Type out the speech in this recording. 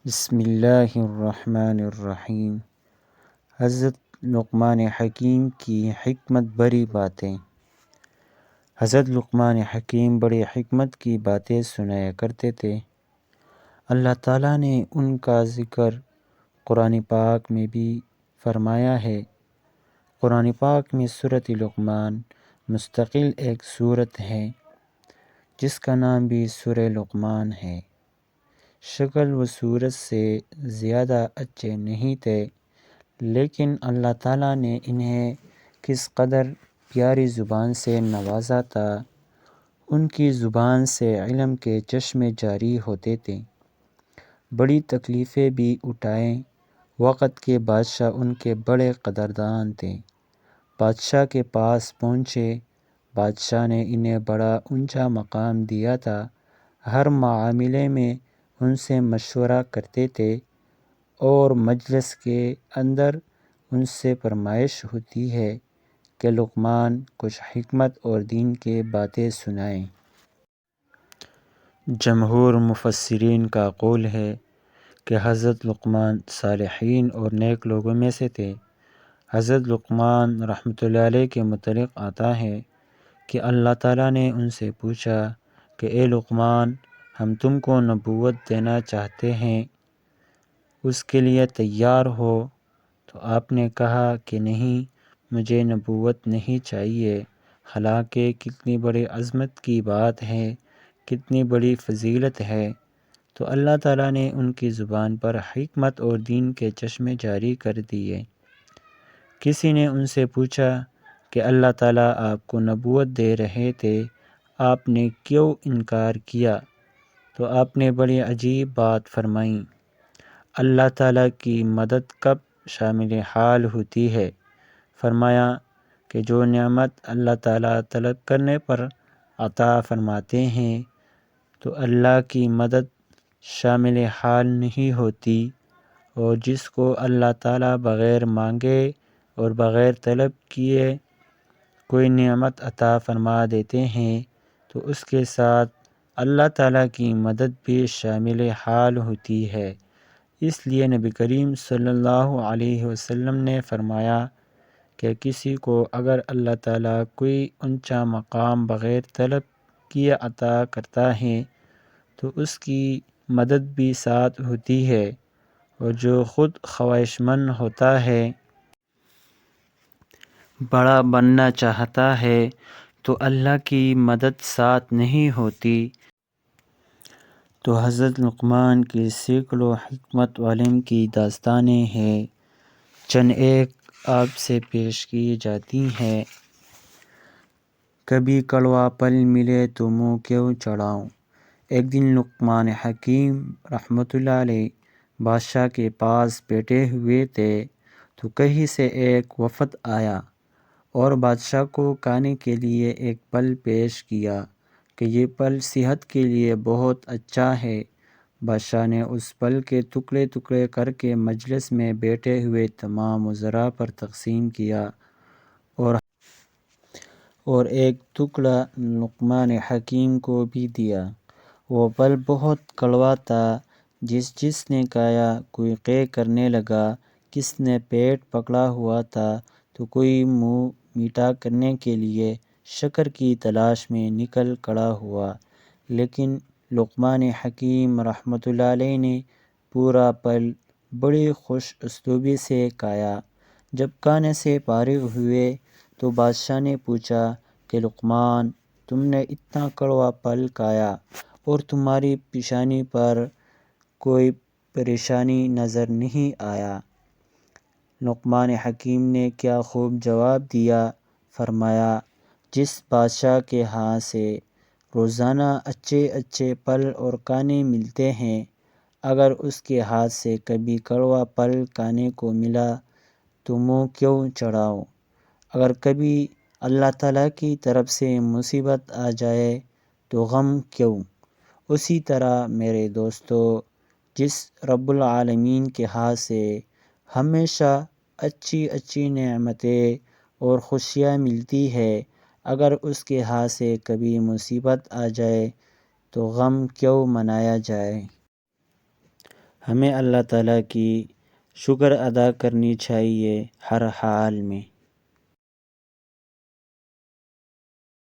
بسم اللہ الرحمن الرحیم۔ حضرت لقمان حکیم کی حکمت بری باتیں۔ حضرت لقمان حکیم بڑی حکمت کی باتیں سنایا کرتے تھے۔ اللہ تعالیٰ نے ان کا ذکر قرآن پاک میں بھی فرمایا ہے۔ قرآن پاک میں سورۃ لقمان مستقل ایک سورت ہے جس کا نام بھی سورہ لقمان ہے۔ شکل و صورت سے زیادہ اچھے نہیں تھے، لیکن اللہ تعالیٰ نے انہیں کس قدر پیاری زبان سے نوازا تھا۔ ان کی زبان سے علم کے چشمے جاری ہوتے تھے۔ بڑی تکلیفیں بھی اٹھائیں۔ وقت کے بادشاہ ان کے بڑے قدردان تھے۔ بادشاہ کے پاس پہنچے۔ بادشاہ نے انہیں بڑا اونچا مقام دیا تھا۔ ہر معاملے میں ان سے مشورہ کرتے تھے اور مجلس کے اندر ان سے فرمائش ہوتی ہے کہ لقمان کچھ حکمت اور دین کے باتیں سنائیں۔ جمہور مفسرین کا قول ہے کہ حضرت لقمان صالحین اور نیک لوگوں میں سے تھے۔ حضرت لقمان رحمۃ اللہ علیہ کے متعلق آتا ہے کہ اللہ تعالیٰ نے ان سے پوچھا کہ اے لقمان، ہم تم کو نبوت دینا چاہتے ہیں، اس کے لیے تیار ہو؟ تو آپ نے کہا کہ نہیں، مجھے نبوت نہیں چاہیے۔ حالانکہ کتنی بڑی عظمت کی بات ہے، کتنی بڑی فضیلت ہے۔ تو اللہ تعالیٰ نے ان کی زبان پر حکمت اور دین کے چشمے جاری کر دیے۔ کسی نے ان سے پوچھا کہ اللہ تعالیٰ آپ کو نبوت دے رہے تھے، آپ نے کیوں انکار کیا؟ تو آپ نے بڑی عجیب بات فرمائی۔ اللہ تعالیٰ کی مدد کب شامل حال ہوتی ہے؟ فرمایا کہ جو نعمت اللہ تعالیٰ طلب کرنے پر عطا فرماتے ہیں تو اللہ کی مدد شامل حال نہیں ہوتی، اور جس کو اللہ تعالیٰ بغیر مانگے اور بغیر طلب کیے کوئی نعمت عطا فرما دیتے ہیں تو اس کے ساتھ اللہ تعالیٰ کی مدد بھی شامل حال ہوتی ہے۔ اس لیے نبی کریم صلی اللہ علیہ وسلم نے فرمایا کہ کسی کو اگر اللہ تعالیٰ کوئی اونچا مقام بغیر طلب کیے عطا کرتا ہے تو اس کی مدد بھی ساتھ ہوتی ہے، اور جو خود خواہش مند ہوتا ہے، بڑا بننا چاہتا ہے تو اللہ کی مدد ساتھ نہیں ہوتی۔ تو حضرت لقمان کی سینکڑوں حکمت و علم کی داستانیں ہیں، چند ایک آپ سے پیش کی جاتی ہیں۔ کبھی کڑوا پھل ملے تو منہ کیوں چڑھاؤں؟ ایک دن لقمان حکیم رحمۃ اللہ علیہ بادشاہ کے پاس بیٹھے ہوئے تھے تو کہیں سے ایک وفد آیا اور بادشاہ کو کھانے کے لیے ایک پھل پیش کیا کہ یہ پھل صحت کے لیے بہت اچھا ہے۔ بادشاہ نے اس پھل کے ٹکڑے ٹکڑے کر کے مجلس میں بیٹھے ہوئے تمام وزراء پر تقسیم کیا اور ایک ٹکڑا لقمان حکیم کو بھی دیا۔ وہ پھل بہت کڑوا تھا۔ جس نے کھایا کوئی قے کرنے لگا، کس نے پیٹ پکڑا ہوا تھا تو کوئی منہ میٹھا کرنے کے لیے شکر کی تلاش میں نکل کھڑا ہوا، لیکن لقمان حکیم رحمۃ اللہ علیہ نے پورا پھل بڑی خوش اسلوبی سے کھایا۔ جب کھانے سے فارغ ہوئے تو بادشاہ نے پوچھا کہ لقمان، تم نے اتنا کڑوا پھل کھایا اور تمہاری پیشانی پر کوئی پریشانی نظر نہیں آیا؟ لقمان حکیم نے کیا خوب جواب دیا۔ فرمایا، جس بادشاہ کے ہاں سے روزانہ اچھے اچھے پھل اور کھانے ملتے ہیں، اگر اس کے ہاتھ سے کبھی کڑوا پھل کھانے کو ملا تو منہ کیوں چڑھاؤں؟ اگر کبھی اللہ تعالیٰ کی طرف سے مصیبت آ جائے تو غم کیوں؟ اسی طرح میرے دوستو، جس رب العالمین کے ہاتھ سے ہمیشہ اچھی اچھی نعمتیں اور خوشیاں ملتی ہے، اگر اس کے ہاتھ سے کبھی مصیبت آ جائے تو غم کیوں منایا جائے؟ ہمیں اللہ تعالیٰ کی شکر ادا کرنی چاہیے ہر حال میں۔